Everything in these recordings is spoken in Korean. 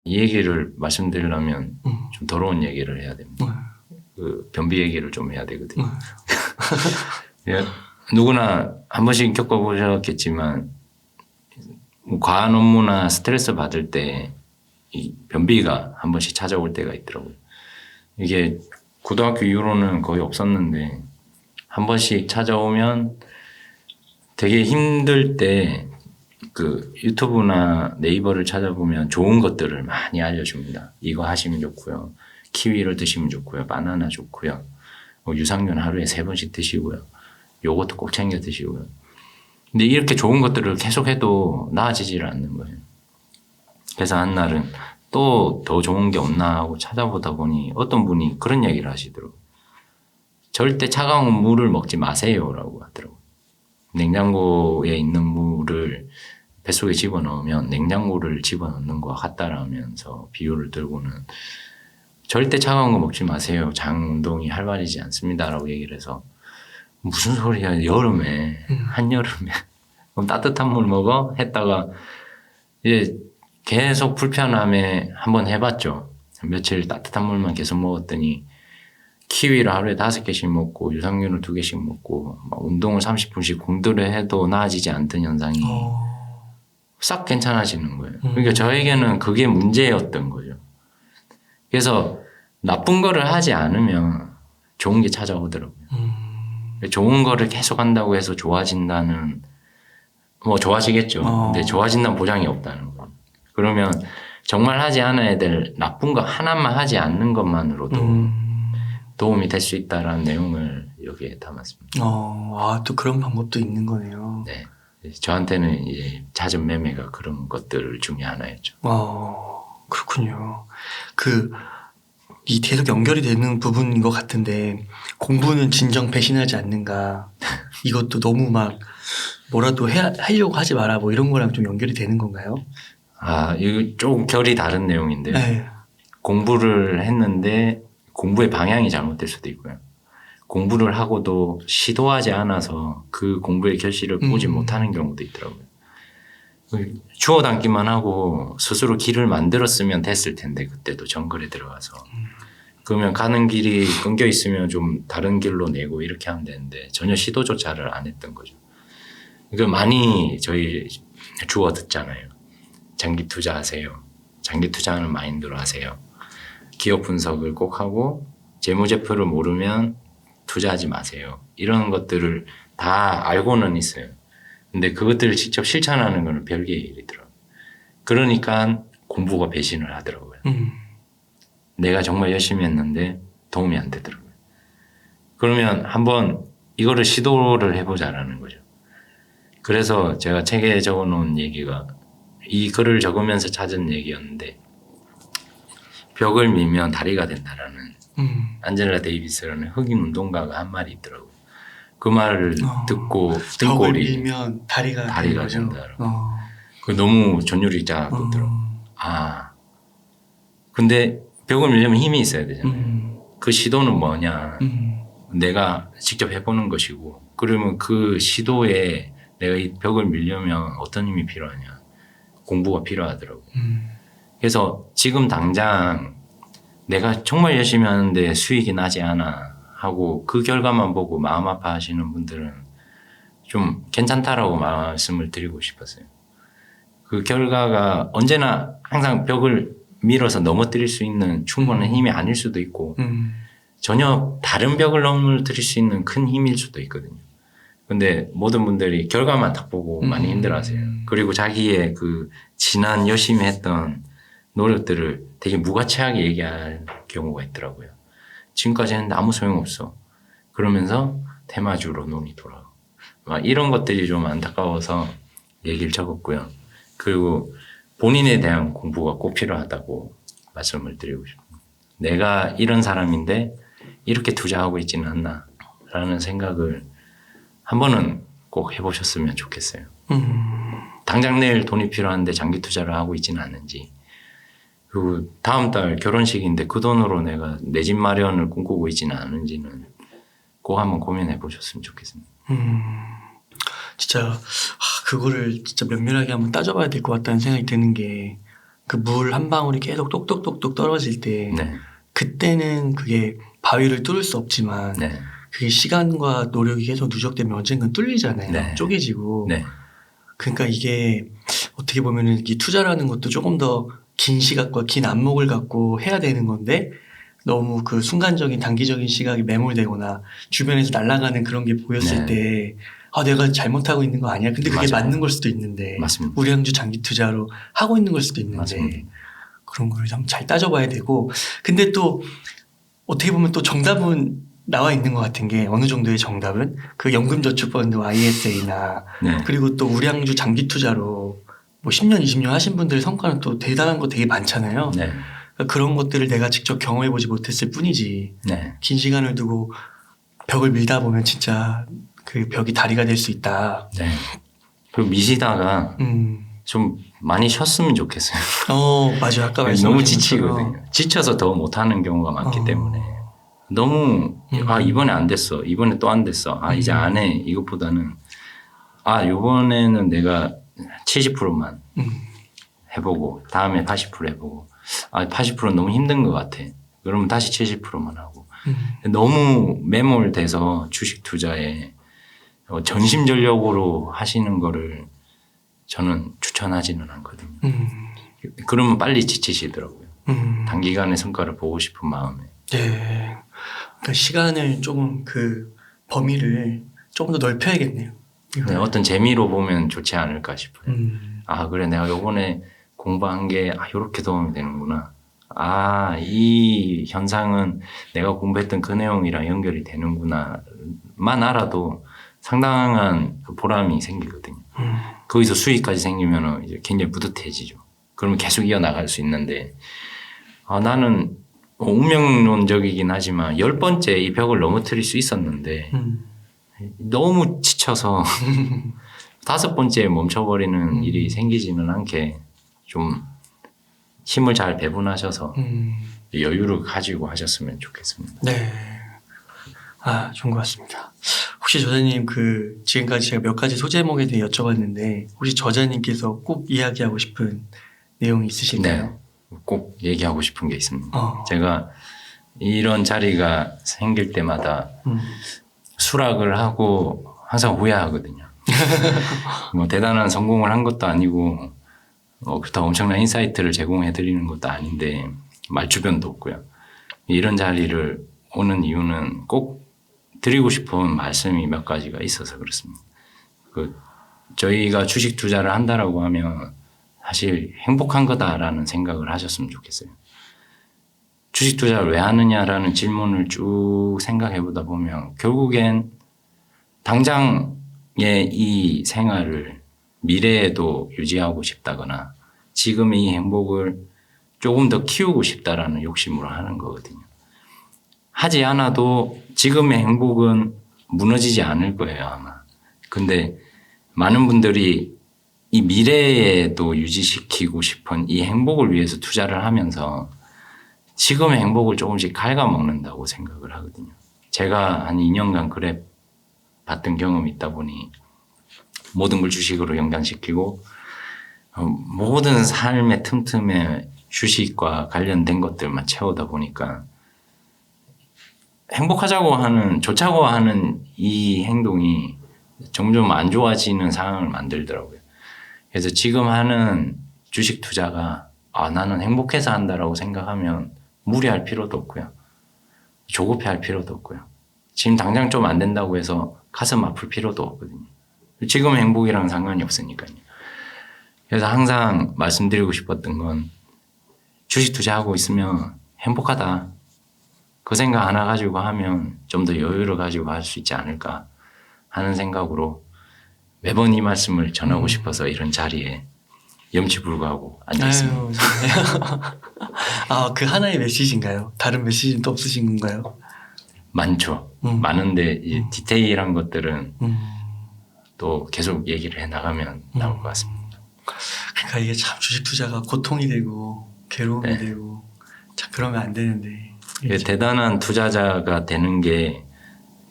이 얘기를 말씀드리려면 좀 더러운 얘기를 해야 됩니다. 그 변비 얘기를 좀 해야 되거든요. 예, 누구나 한 번씩 겪어보셨겠지만 과한 업무나 스트레스 받을 때 이 변비가 한 번씩 찾아올 때가 있더라고요. 이게 고등학교 이후로는 거의 없었는데 한 번씩 찾아오면 되게 힘들 때 그 유튜브나 네이버를 찾아보면 좋은 것들을 많이 알려줍니다. 이거 하시면 좋고요. 키위를 드시면 좋고요. 바나나 좋고요. 유산균 하루에 3번씩 드시고요. 요것도 꼭 챙겨 드시고요. 근데 이렇게 좋은 것들을 계속해도 나아지지를 않는 거예요. 그래서 한 날은 또 더 좋은 게 없나 하고 찾아보다 보니 어떤 분이 그런 얘기를 하시더라고요. 절대 차가운 물을 먹지 마세요라고 하더라고요. 냉장고에 있는 물을 뱃속에 집어넣으면 냉장고를 집어넣는 것과 같다라면서 비유를 들고는 절대 차가운 거 먹지 마세요. 장 운동이 활발해지지 않습니다라고 얘기를 해서 무슨 소리야 여름에 한여름에 그럼 따뜻한 물 먹어? 했다가 이제 계속 불편함에 한번 해봤죠. 며칠 따뜻한 물만 계속 먹었더니 키위를 하루에 5개씩 먹고 유산균을 2개씩 먹고 운동을 30분씩 공들여 해도 나아지지 않던 현상이 싹 괜찮아지는 거예요. 그러니까 저에게는 그게 문제였던 거죠. 그래서 나쁜 거를 하지 않으면 좋은 게 찾아오더라고요. 좋은 거를 계속 한다고 해서 좋아진다는 뭐 좋아지겠죠. 근데 좋아진다는 보장이 없다는 거예요. 그러면 정말 하지 않아야 될 나쁜 거 하나만 하지 않는 것만으로도 도움이 될 수 있다라는 내용을 여기에 담았습니다. 또 그런 방법도 있는 거네요. 네. 저한테는 이제 잦은 매매가 그런 것들 중에 하나였죠. 그렇군요. 이 계속 연결이 되는 부분인 것 같은데 공부는 진정 배신하지 않는가 이것도 너무 막 뭐라도 하려고 하지 마라 뭐 이런 거랑 좀 연결이 되는 건가요? 이거 조금 결이 다른 내용인데요. 네. 공부를 했는데 공부의 방향이 잘못될 수도 있고요. 공부를 하고도 시도하지 않아서 그 공부의 결실을 보지 못하는 경우도 있더라고요. 주워 담기만 하고 스스로 길을 만들었으면 됐을 텐데 그때도 정글에 들어가서 그러면 가는 길이 끊겨 있으면 좀 다른 길로 내고 이렇게 하면 되는데 전혀 시도조차를 안 했던 거죠. 이거 많이 저희 주워 듣잖아요. 장기 투자하세요. 장기 투자하는 마인드로 하세요. 기업 분석을 꼭 하고 재무제표를 모르면 투자하지 마세요. 이런 것들을 다 알고는 있어요. 근데 그것들을 직접 실천하는 건 별개의 일이더라고요. 그러니까 공부가 배신을 하더라고요. 내가 정말 열심히 했는데 도움이 안 되더라고요. 그러면 한번 이거를 시도를 해보자라는 거죠. 그래서 제가 책에 적어놓은 얘기가 이 글을 적으면서 찾은 얘기였는데 벽을 밀면 다리가 된다라는 안젤라 데이비스라는 흑인 운동가가 한 말이 있더라고요. 그 말을 듣고 벽을 등골이 밀면 다리가 된다라고. 그 너무 전율이 작았더라고요. 근데 벽을 밀려면 힘이 있어야 되잖아요. 그 시도는 뭐냐. 내가 직접 해보는 것이고 그러면 그 시도에 내가 이 벽을 밀려면 어떤 힘이 필요하냐. 공부가 필요하더라고요. 그래서 지금 당장 내가 정말 열심히 하는데 수익이 나지 않아 하고 그 결과만 보고 마음 아파하시는 분들은 좀 괜찮다라고 말씀을 드리고 싶었어요. 그 결과가 언제나 항상 벽을 밀어서 넘어뜨릴 수 있는 충분한 힘이 아닐 수도 있고 전혀 다른 벽을 넘어뜨릴 수 있는 큰 힘일 수도 있거든요. 근데 모든 분들이 결과만 딱 보고 많이 힘들어하세요. 그리고 자기의 그 지난 열심히 했던 노력들을 되게 무가치하게 얘기할 경우가 있더라고요. 지금까지 했는데 아무 소용없어. 그러면서 테마주로 눈이 돌아가고 막 이런 것들이 좀 안타까워서 얘기를 적었고요. 그리고 본인에 대한 공부가 꼭 필요하다고 말씀을 드리고 싶습니다. 내가 이런 사람인데 이렇게 투자하고 있지는 않나 라는 생각을 한 번은 꼭 해보셨으면 좋겠어요. 당장 내일 돈이 필요한데 장기 투자를 하고 있지는 않은지 그리고 다음 달 결혼식인데 그 돈으로 내가 내 집 마련을 꿈꾸고 있지는 않은지는 꼭 한번 고민해 보셨으면 좋겠습니다. 진짜 그거를 진짜 면밀하게 한번 따져봐야 될 것 같다는 생각이 드는 게 그 물 한 방울이 계속 똑똑똑똑 떨어질 때 네. 그때는 그게 바위를 뚫을 수 없지만 네. 그게 시간과 노력이 계속 누적되면 언젠간 뚫리잖아요. 네. 쪼개지고. 네. 그러니까 이게 어떻게 보면은 이 투자라는 것도 조금 더 긴 시각과 긴 안목을 갖고 해야 되는 건데 너무 그 순간적인 단기적인 시각이 매몰되거나 주변에서 날아가는 그런 게 보였을 네. 때 내가 잘못하고 있는 거 아니야? 근데 그게 맞아요. 맞는 걸 수도 있는데 맞습니다. 우량주 장기 투자로 하고 있는 걸 수도 있는데 맞습니다. 그런 걸 좀 잘 따져봐야 되고 근데 또 어떻게 보면 또 정답은 나와 있는 것 같은 게 어느 정도의 정답은 그 연금저축펀드 ISA나 네. 그리고 또 우량주 장기 투자로 뭐 10년, 20년 하신 분들 성과는 또 대단한 거 되게 많잖아요. 네. 그러니까 그런 것들을 내가 직접 경험해보지 못했을 뿐이지 네. 긴 시간을 두고 벽을 밀다 보면 진짜 그 벽이 다리가 될 수 있다. 네. 그리고 미시다가 음. 좀 많이 쉬었으면 좋겠어요. 맞아요. 아까 말씀하신 너무 것처럼. 지치거든요. 지쳐서 더 못하는 경우가 많기 때문에 너무 이번에 안 됐어. 이번에 또 안 됐어. 이제 안 해. 이것보다는 이번에는 내가 70%만 해보고 다음에 80% 해보고 80%는 너무 힘든 것 같아. 그러면 다시 70%만 하고 너무 매몰돼서 주식 투자에 전심전력으로 하시는 거를 저는 추천하지는 않거든요. 그러면 빨리 지치시더라고요. 단기간에 성과를 보고 싶은 마음에. 네. 그러니까 시간을 조금 그 범위를 조금 더 넓혀야겠네요. 네, 어떤 재미로 보면 좋지 않을까 싶어요. 그래 내가 요번에 공부한 게 이렇게 도움이 되는구나. 이 현상은 내가 공부했던 그 내용이랑 연결이 되는구나만 알아도 상당한 그 보람이 생기거든요. 거기서 수익까지 생기면 이제 굉장히 뿌듯해지죠. 그러면 계속 이어나갈 수 있는데 나는 운명론적이긴 하지만 10번째 이 벽을 넘어뜨릴 수 있었는데 너무 지쳐서 5번째에 멈춰버리는 일이 생기지는 않게 좀 힘을 잘 배분하셔서 여유를 가지고 하셨으면 좋겠습니다. 네. 좋은 것 같습니다. 혹시 저자님 지금까지 제가 몇 가지 소제목에 대해 여쭤봤는데 혹시 저자님께서 꼭 이야기하고 싶은 내용이 있으실까요? 네. 꼭 얘기하고 싶은 게 있습니다. 어. 제가 이런 자리가 생길 때마다 수락을 하고 항상 후회하거든요. 뭐 대단한 성공을 한 것도 아니고 그렇다고 엄청난 인사이트를 제공해 드리는 것도 아닌데 말주변도 없고요. 이런 자리를 오는 이유는 꼭 드리고 싶은 말씀이 몇 가지가 있어서 그렇습니다. 저희가 주식 투자를 한다라고 하면 사실 행복한 거다라는 생각을 하셨으면 좋겠어요. 주식 투자를 왜 하느냐라는 질문을 쭉 생각해 보다 보면 결국엔 당장의 이 생활을 미래에도 유지하고 싶다거나 지금의 이 행복을 조금 더 키우고 싶다라는 욕심으로 하는 거거든요. 하지 않아도 지금의 행복은 무너지지 않을 거예요, 아마. 근데 많은 분들이 이 미래에도 유지시키고 싶은 이 행복을 위해서 투자를 하면서 지금의 행복을 조금씩 갉아먹는다고 생각을 하거든요. 제가 한 2년간 그래 봤던 경험이 있다 보니 모든 걸 주식으로 연관시키고 모든 삶의 틈틈에 주식과 관련된 것들만 채우다 보니까 행복하자고 하는, 좋자고 하는 이 행동이 점점 안 좋아지는 상황을 만들더라고요. 그래서 지금 하는 주식 투자가 나는 행복해서 한다라고 생각하면 무리할 필요도 없고요. 조급해할 필요도 없고요. 지금 당장 좀 안 된다고 해서 가슴 아플 필요도 없거든요. 지금의 행복이랑 상관이 없으니까요. 그래서 항상 말씀드리고 싶었던 건 주식 투자하고 있으면 행복하다. 그 생각 하나 가지고 하면 좀 더 여유를 가지고 할 수 있지 않을까 하는 생각으로 매번 이 말씀을 전하고 싶어서 이런 자리에 염치불구하고 앉아 있습니다. 그 하나의 메시지인가요? 다른 메시지는 또 없으신 건가요? 많죠. 많은데 이제 디테일한 것들은 또 계속 얘기를 해 나가면 나올 것 같습니다. 그러니까 이게 참 주식 투자가 고통이 되고 괴로움이 되고 참 그러면 안 되는데 대단한 투자자가 되는 게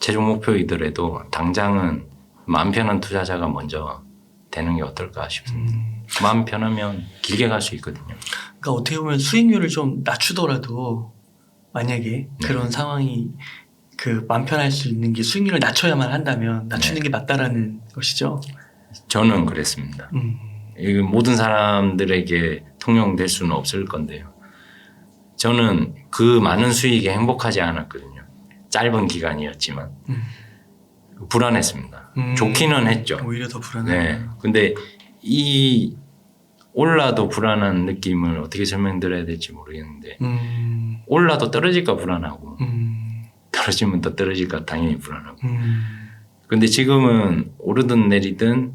최종 목표이더라도 당장은 마음 편한 투자자가 먼저 되는 게 어떨까 싶습니다. 마음 편하면 길게 갈 수 있거든요. 그러니까 어떻게 보면 수익률을 좀 낮추더라도 만약에 그런 상황이 그 마음 편할 수 있는 게 수익률을 낮춰야만 한다면 낮추는 게 맞다라는 것이죠. 저는 그랬습니다. 이 모든 사람들에게 통용될 수는 없을 건데요. 저는 그 많은 수익에 행복하지 않았거든요. 짧은 기간이었지만 불안했습니다. 좋기는 했죠. 오히려 더 불안해요. 네. 근데 이 올라도 불안한 느낌을 어떻게 설명드려야 될지 모르겠는데 올라도 떨어질까 불안하고 떨어지면 또 떨어질까 당연히 불안하고 근데 지금은 오르든 내리든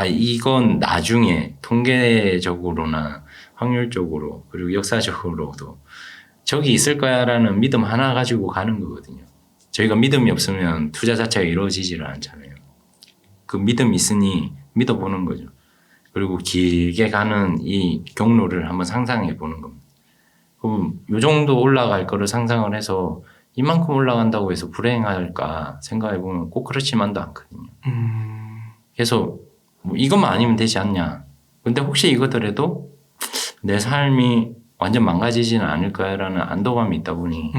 이건 나중에 통계적으로나 확률적으로 그리고 역사적으로도 저기 있을 거야라는 믿음 하나 가지고 가는 거거든요. 저희가 믿음이 없으면 투자 자체가 이루어지지를 않잖아요. 그 믿음이 있으니 믿어보는 거죠. 그리고 길게 가는 이 경로를 한번 상상해 보는 겁니다. 그럼 이 정도 올라갈 거를 상상을 해서 이만큼 올라간다고 해서 불행할까 생각해 보면 꼭 그렇지만도 않거든요. 그래서 뭐 이것만 아니면 되지 않냐. 근데 혹시 이거더라도 내 삶이 완전 망가지지는 않을 거야라는 안도감이 있다 보니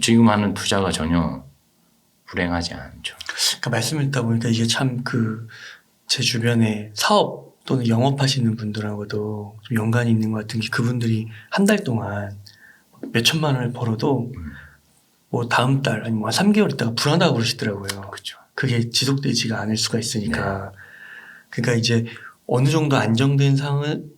지금 하는 투자가 전혀 불행하지 않죠. 그러니까 말씀을 듣다 보니까 이게 참 제 주변에 사업 또는 영업하시는 분들하고도 좀 연관이 있는 것 같은 게 그분들이 한 달 동안 몇 천만 원을 벌어도 뭐 다음 달 아니면 한 3개월 있다가 불안하다고 그러시더라고요. 그렇죠. 그게 지속되지가 않을 수가 있으니까. 그러니까 이제 어느 정도 안정된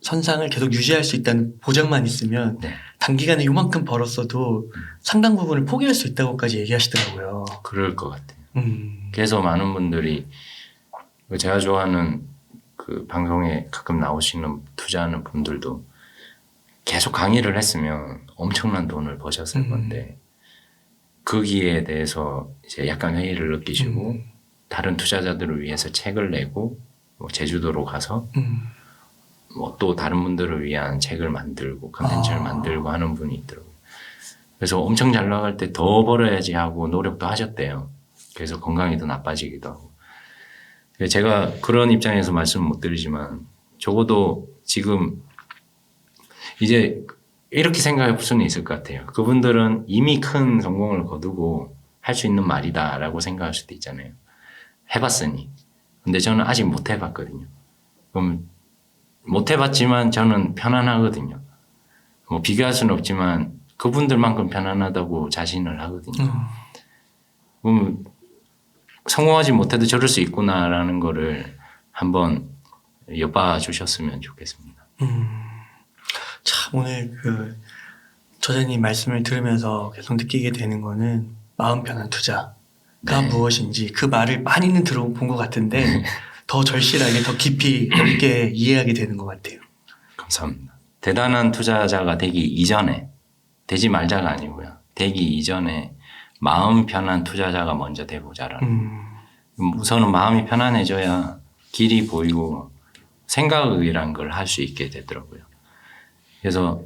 선상을 계속 유지할 수 있다는 보장만 있으면 단기간에 요만큼 벌었어도 상당 부분을 포기할 수 있다고까지 얘기하시더라고요. 그럴 것 같아요. 그래서 많은 분들이 제가 좋아하는 그 방송에 가끔 나오시는 투자하는 분들도 계속 강의를 했으면 엄청난 돈을 버셨을 건데 거기에 대해서 이제 약간 회의를 느끼시고 다른 투자자들을 위해서 책을 내고 뭐 제주도로 가서 뭐 또 다른 분들을 위한 책을 만들고 컨텐츠를 만들고 하는 분이 있더라고요. 그래서 엄청 잘 나갈 때 더 벌어야지 하고 노력도 하셨대요. 그래서 건강이 더 나빠지기도 하고. 제가 그런 입장에서 말씀을 못 드리지만 적어도 지금 이제 이렇게 생각해 볼 수는 있을 것 같아요. 그분들은 이미 큰 성공을 거두고 할 수 있는 말이다라고 생각할 수도 있잖아요. 해봤으니. 근데 저는 아직 못 해봤거든요. 그럼 못 해봤지만 저는 편안하거든요. 뭐 비교할 수는 없지만 그분들만큼 편안하다고 자신을 하거든요. 그럼 성공하지 못해도 저럴 수 있구나라는 거를 한번 엿봐 주셨으면 좋겠습니다. 참 오늘 저자님 말씀을 들으면서 계속 느끼게 되는 거는 마음 편한 투자가 무엇인지 그 말을 많이는 들어본 것 같은데 더 절실하게 더 깊이 넓게 이해하게 되는 것 같아요. 감사합니다. 대단한 투자자가 되기 이전에 되지 말자가 아니고요. 되기 이전에 마음 편한 투자자가 먼저 돼보자라는 우선은 마음이 편안해져야 길이 보이고 생각이란 걸 할 수 있게 되더라고요. 그래서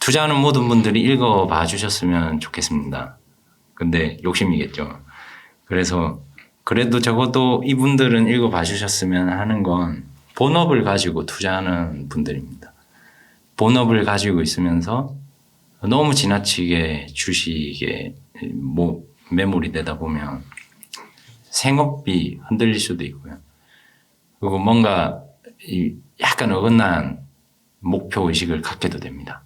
투자하는 모든 분들이 읽어봐 주셨으면 좋겠습니다. 근데 욕심이겠죠. 그래서 그래도 적어도 이분들은 읽어봐 주셨으면 하는 건 본업을 가지고 투자하는 분들입니다. 본업을 가지고 있으면서 너무 지나치게 주식에 매몰이 되다 보면 생업비 흔들릴 수도 있고요. 그리고 뭔가 약간 어긋난 목표 의식을 갖게도 됩니다.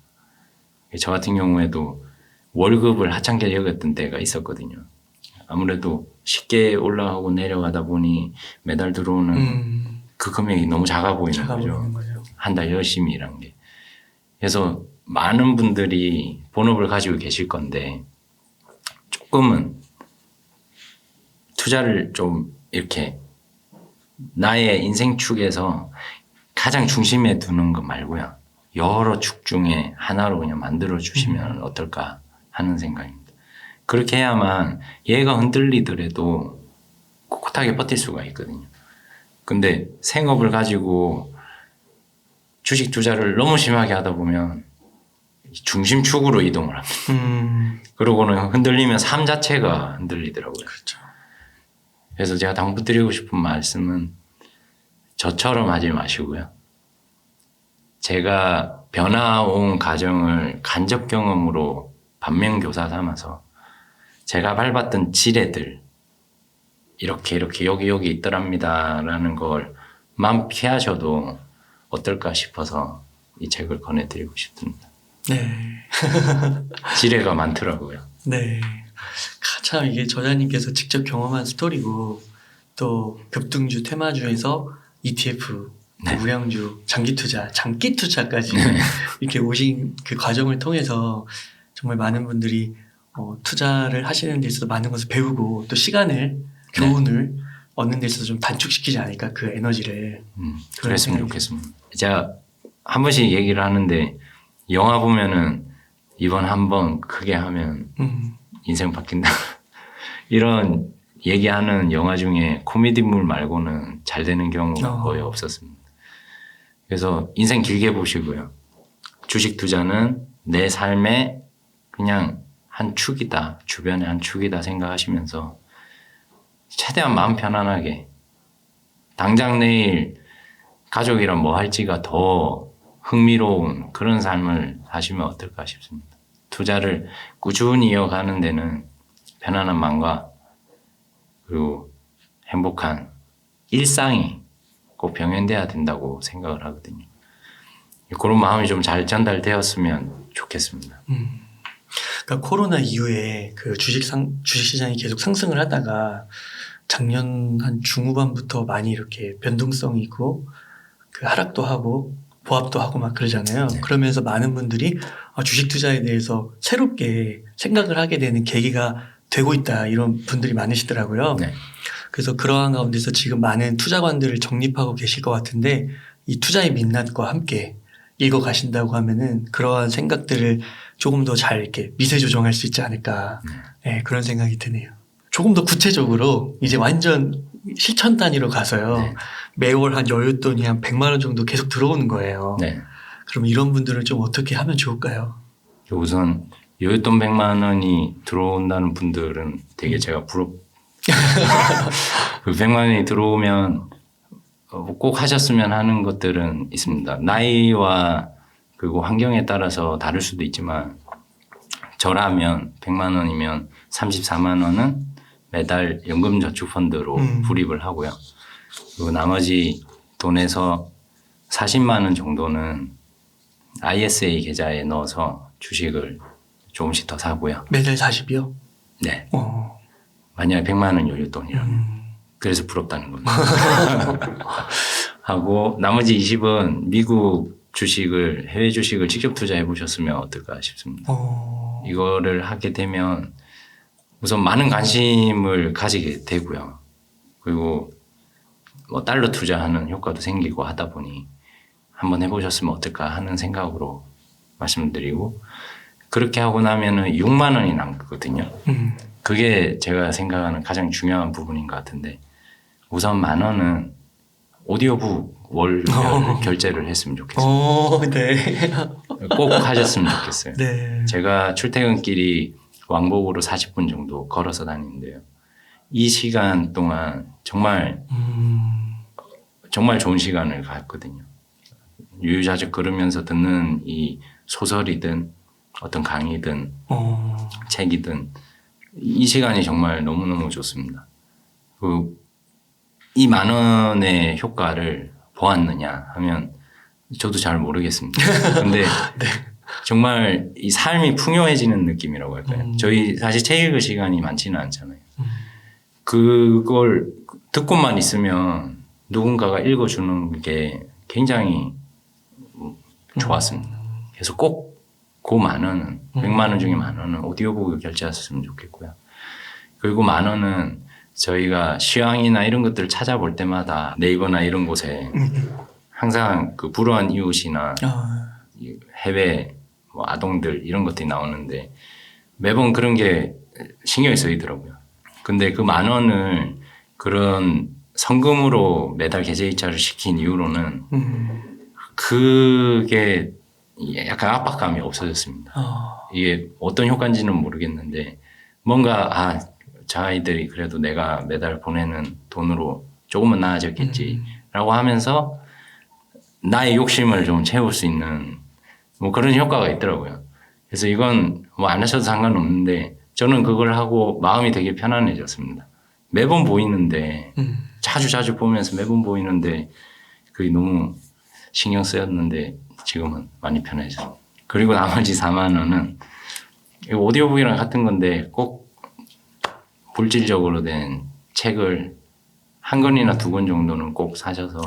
저 같은 경우에도 월급을 하찮게 여겼던 때가 있었거든요. 아무래도 쉽게 올라가고 내려가다 보니 매달 들어오는 그 금액이 너무 작아 보이는 거죠. 한 달 열심히 일한 게. 그래서 많은 분들이 본업을 가지고 계실 건데 조금은 투자를 좀 이렇게 나의 인생 축에서 가장 중심에 두는 것 말고요. 여러 축 중에 하나로 그냥 만들어 주시면 어떨까 하는 생각입니다. 그렇게 해야만 얘가 흔들리더라도 꿋꿋하게 버틸 수가 있거든요. 근데 생업을 가지고 주식 투자를 너무 심하게 하다 보면 중심축으로 이동을 합니다. 그러고는 흔들리면 삶 자체가 흔들리더라고요. 그렇죠. 그래서 제가 당부드리고 싶은 말씀은 저처럼 하지 마시고요. 제가 변화온 과정을 간접 경험으로 반면교사 삼아서 제가 밟았던 지뢰들 이렇게 여기 있더랍니다라는 걸 마음 피하셔도 어떨까 싶어서 이 책을 권해드리고 싶습니다. 네. 지뢰가 많더라고요. 네. 참 이게 저자님께서 직접 경험한 스토리고 또 급등주 테마주에서 ETF, 네. 우량주, 장기 투자까지 이렇게 오신 그 과정을 통해서 정말 많은 분들이 투자를 하시는 데 있어서 많은 것을 배우고 또 시간을 교훈을 얻는 데 있어서 좀 단축시키지 않을까 그 에너지를. 그랬으면 좋겠습니다. 제가 한 번씩 얘기를 하는데 영화 보면은 이번 한 번 크게 하면 인생 바뀐다 이런 얘기하는 영화 중에 코미디물 말고는 잘 되는 경우가 거의 없었습니다. 그래서 인생 길게 보시고요. 주식 투자는 내 삶의 그냥 한 축이다, 주변의 한 축이다 생각하시면서 최대한 마음 편안하게 당장 내일 가족이랑 뭐 할지가 더 흥미로운 그런 삶을 사시면 어떨까 싶습니다. 투자를 꾸준히 이어가는 데는 편안한 마음과 그리고 행복한 일상이 꼭 병행돼야 된다고 생각을 하거든요. 그런 마음이 좀 잘 전달되었으면 좋겠습니다. 그러니까 코로나 이후에 그 주식시장이 계속 상승을 하다가 작년 한 중후반부터 많이 이렇게 변동성이 있고 그 하락도 하고 보합도 하고 막 그러잖아요. 네. 그러면서 많은 분들이 주식 투자에 대해서 새롭게 생각을 하게 되는 계기가 되고 있다 이런 분들이 많으시더라고요. 네. 그래서 그러한 가운데서 지금 많은 투자관들을 정립하고 계실 것 같은데 이 투자의 민낯과 함께 읽어가신다고 하면은 그러한 생각들을 조금 더 잘 이렇게 미세 조정할 수 있지 않을까. 네, 그런 생각이 드네요. 조금 더 구체적으로 이제 완전 실천 단위로 가서요. 네. 매월 한 여윳돈이 한 100만 원 정도 계속 들어오는 거예요. 네. 그럼 이런 분들을 좀 어떻게 하면 좋을까요? 우선 여윳돈 100만 원이 들어온다는 분들은 되게 제가 그 100만 원이 들어오면 꼭 하셨으면 하는 것들은 있습니다. 나이와 그리고 환경에 따라서 다를 수도 있지만 저라면 100만 원이면 34만 원은 매달 연금저축펀드로 불입을 하고요. 그리고 나머지 돈에서 40만 원 정도는 ISA 계좌에 넣어서 주식을 조금씩 더 사고요. 매달 40이요? 네. 만약에 100만 원 여윳돈이라면. 그래서 부럽다는 겁니다. 하고 나머지 20은 미국 주식을 해외 주식을 직접 투자해 보셨으면 어떨까 싶습니다. 이거를 하게 되면 우선 많은 관심을 가지게 되고요. 그리고 뭐 달러 투자하는 효과도 생기고 하다 보니 한번 해보셨으면 어떨까 하는 생각으로 말씀드리고 그렇게 하고 나면은 6만 원이 남거든요. 그게 제가 생각하는 가장 중요한 부분인 것 같은데 우선 1만 원은 오디오북 월 결제를 했으면 좋겠어요. 네. 꼭 하셨으면 좋겠어요. 네. 제가 출퇴근길이 왕복으로 40분 정도 걸어서 다니는데요. 이 시간 동안 정말 좋은 시간을 갖거든요. 유유자적 걸으면서 듣는 이 소설이든 어떤 강의든 책이든 이 시간이 정말 너무너무 좋습니다. 이 1만 원의 효과를 보았느냐 하면 저도 잘 모르겠습니다. 근데 네. 정말 이 삶이 풍요해지는 느낌이라고 할까요? 저희 사실 책 읽을 시간이 많지는 않잖아요. 그걸 듣고만 있으면 누군가가 읽어주는 게 굉장히 좋았습니다. 그래서 꼭 그 1만 원은 100만 원 중에 1만 원은 오디오북을 결제하셨으면 좋겠고요. 그리고 1만 원은 저희가 시황이나 이런 것들을 찾아볼 때마다 네이버나 이런 곳에 항상 그 불우한 이웃이나 해외 뭐 아동들 이런 것들이 나오는데 매번 그런 게 신경이 쓰이더라고요. 근데 그 1만 원을 그런 성금으로 매달 계좌이체를 시킨 이후로는 그게 약간 압박감이 없어졌습니다. 이게 어떤 효과인지는 모르겠는데 뭔가 저 아이들이 그래도 내가 매달 보내는 돈으로 조금은 나아졌겠지라고 하면서 나의 욕심을 좀 채울 수 있는 뭐 그런 효과가 있더라고요. 그래서 이건 뭐 안 하셔도 상관없는데 저는 그걸 하고 마음이 되게 편안해졌습니다. 매번 보이는데 자주 보면서 매번 보이는데 그게 너무 신경 쓰였는데 지금은 많이 편해졌어요. 그리고 나머지 4만 원은 오디오북이랑 같은 건데 꼭 물질적으로 된 책을 한 권이나 2권 정도는 꼭 사셔서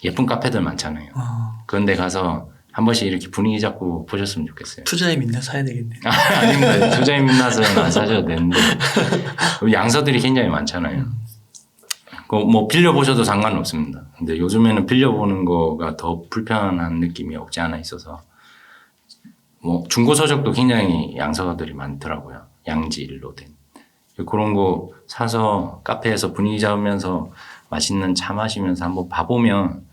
예쁜 카페들 많잖아요. 그런데 가서 한 번씩 이렇게 분위기 잡고 보셨으면 좋겠어요. 투자에 민나 사야 되겠네. 아닙니다. 투자에 민낯은 안 사셔도 되는데 양서들이 굉장히 많잖아요. 뭐 빌려보셔도 상관없습니다. 근데 요즘에는 빌려보는 거가 더 불편한 느낌이 없지 않아 있어서 뭐 중고서적도 굉장히 양서가들이 많더라고요. 양질로 된. 그런 거 사서 카페에서 분위기 잡으면서 맛있는 차 마시면서 한번 봐보면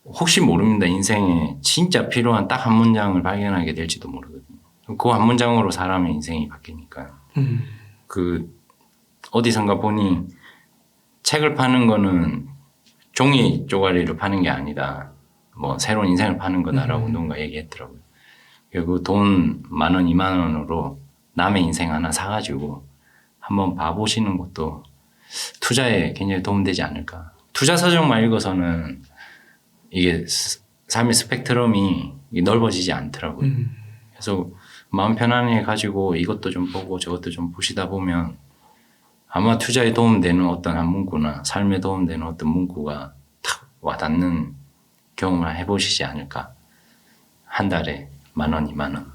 혹시 모릅니다. 인생에 진짜 필요한 딱 한 문장을 발견하게 될지도 모르거든요. 그 한 문장으로 사람의 인생이 바뀌니까. 그 어디선가 보니 책을 파는 거는 종이 쪼가리를 파는 게 아니다. 뭐 새로운 인생을 파는 거다라고 누군가 얘기했더라고요. 그 돈 10,000원, 20,000원으로 남의 인생 하나 사가지고 한번 봐보시는 것도 투자에 굉장히 도움되지 않을까. 투자 서적만 읽어서는 이게 삶의 스펙트럼이 넓어지지 않더라고요. 그래서 마음 편안해 가지고 이것도 좀 보고 저것도 좀 보시다 보면 아마 투자에 도움되는 어떤 한 문구나 삶에 도움되는 어떤 문구가 탁 와닿는 경험을 해보시지 않을까. 한 달에 10,000원, 20,000원.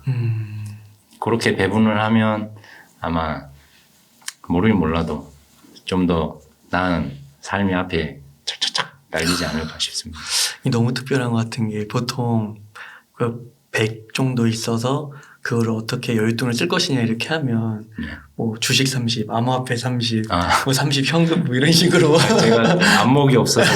그렇게 배분을 하면 아마 모르긴 몰라도 좀 더 나은 삶이 앞에 착착착 날리지 않을까 싶습니다. 너무 특별한 것 같은 게 보통 그 100 정도 있어서 그걸 어떻게 열돈을 쓸 것이냐 이렇게 하면 뭐 주식 30, 암호화폐 30, 뭐 30 현금 뭐 이런 식으로 제가 안목이 없어서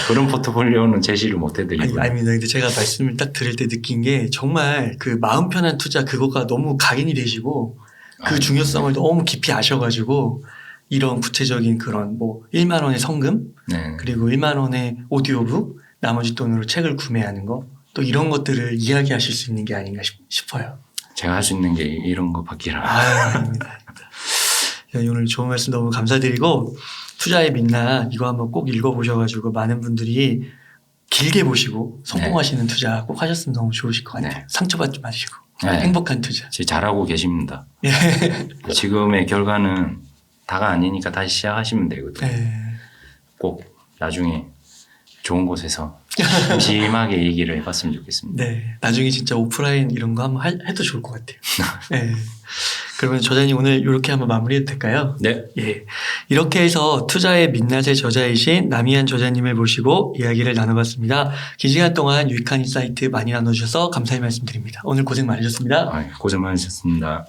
그런 포트폴리오는 제시를 못 해드리고요. 아닙니다. 근데 제가 말씀을 딱 들을 때 느낀 게 정말 그 마음 편한 투자 그거가 너무 각인이 되시고 그 중요성을 너무 깊이 아셔가지고 이런 구체적인 그런 뭐 1만 원의 성금 그리고 1만 원의 오디오북 나머지 돈으로 책을 구매하는 거 또 이런 것들을 이야기하실 수 있는 게 아닌가 싶어요. 제가 할 수 있는 게 이런 거밖에라. 아닙니다. 오늘 좋은 말씀 너무 감사드리고 투자의 민낯 이거 한번 꼭 읽어보셔가지고 많은 분들이 길게 보시고 성공하시는 투자 꼭 하셨으면 너무 좋으실 것 같아요. 상처받지 마시고 행복한 투자. 잘하고 계십니다. 지금의 결과는 다가 아니니까 다시 시작하시면 되거든요. 꼭 나중에 좋은 곳에서 심심하게 얘기를 해봤으면 좋겠습니다. 네, 나중에 진짜 오프라인 이런 거 한번 해도 좋을 것 같아요. 네. 그러면 저자님 오늘 이렇게 한번 마무리해도 될까요? 네. 예. 이렇게 해서 투자의 민낯의 저자이신 남희한 저자님을 모시고 이야기를 나눠봤습니다. 긴 시간 동안 유익한 인사이트 많이 나눠주셔서 감사의 말씀드립니다. 오늘 고생 많으셨습니다. 고생 많으셨습니다.